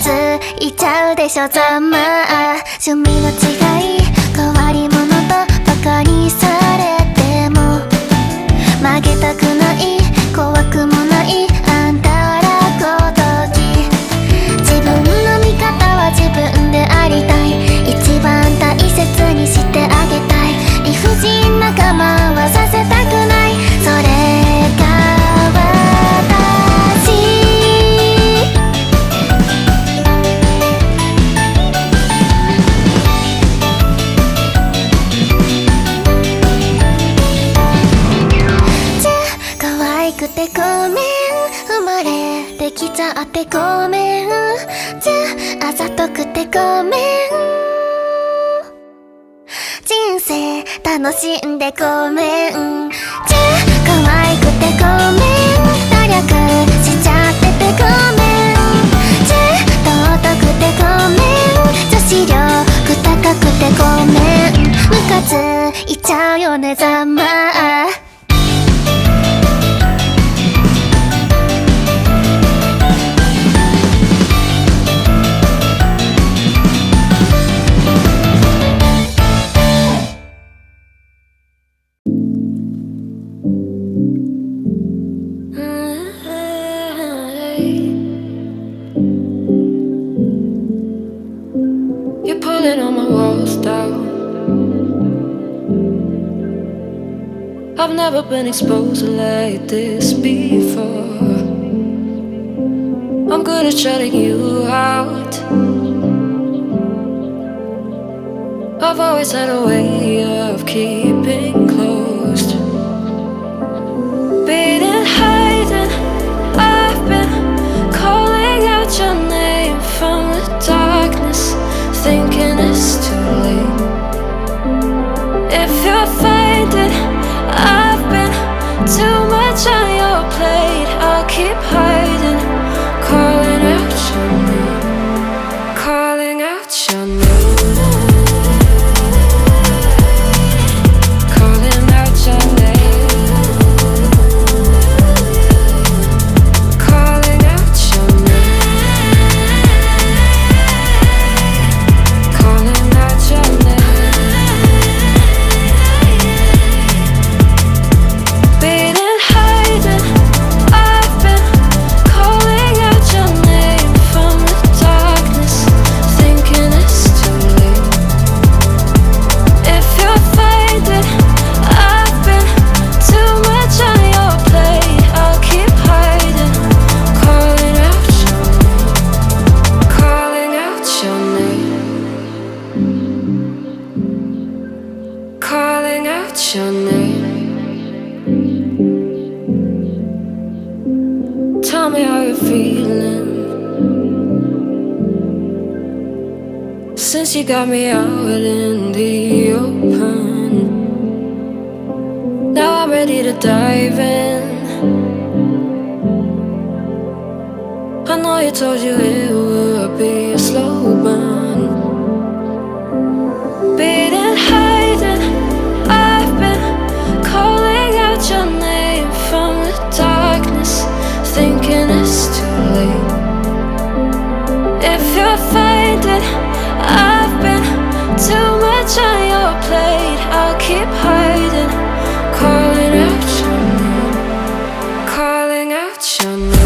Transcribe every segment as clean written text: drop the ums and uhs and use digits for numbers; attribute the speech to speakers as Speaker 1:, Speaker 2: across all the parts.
Speaker 1: ついちゃうでしょざまあ。趣味の違い変わり者とバカにされても曲げたくない怖くもないあんたらごとき。自分の味方は自分でありたい。一番大切にしてあげたい。理不尽な我慢はさせたくない。それが私。じゃ可愛くてごめん、生まれてきちゃってごめん。じゃあざとくてごめん、人生楽しんでごめん。じゃあ可愛くてごめん、努力しちゃっててごめん。じゃあ尊くてごめん、女子力高くてごめん。ムカついちゃうよねざまあ。
Speaker 2: You're pulling all my walls down. I've never been exposed like this before. I'm good at shutting you out. I've always had a way of keeping closed. Beating, hiding, I've been calling out your name from the darkness, thinking it's too late. If you're finding I've been too much on your plate, I'll keep hiding, calling out your name, calling out your name. Calling out your name. Tell me how you're feeling since you got me out in the open. Now I'm ready to dive in. I know you told you it would be a slow burn. Beating, hiding, I've been calling out your name from the darkness, thinking it's too late. If you're finding I've been too much on your plate, I'll keep hiding, calling out your name, calling out your name.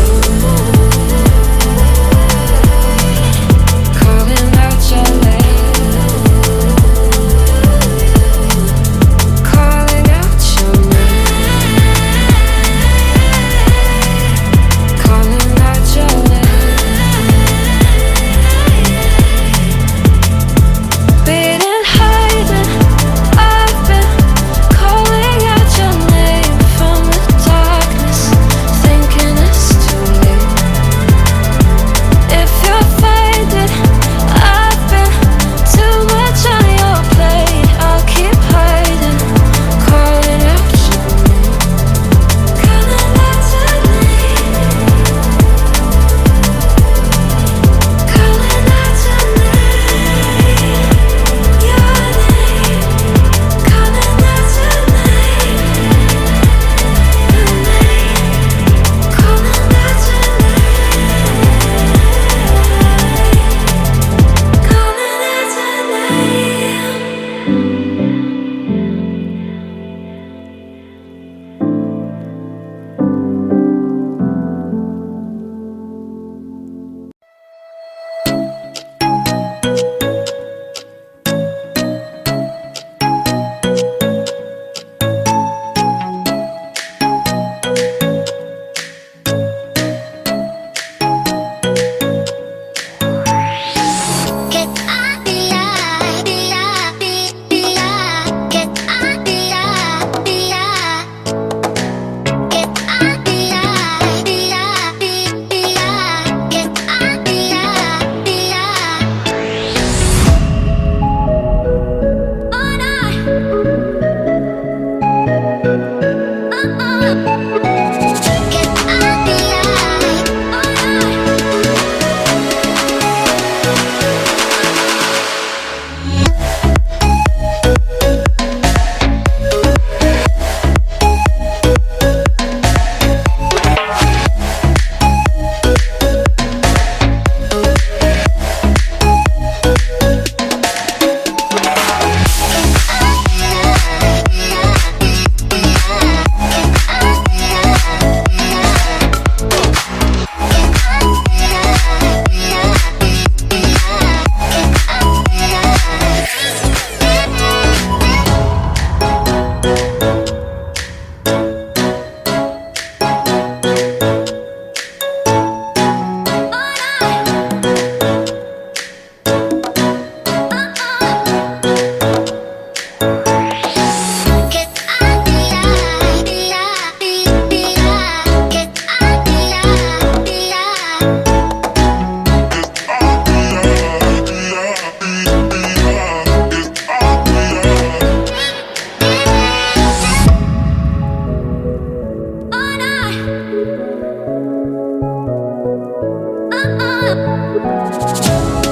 Speaker 1: 「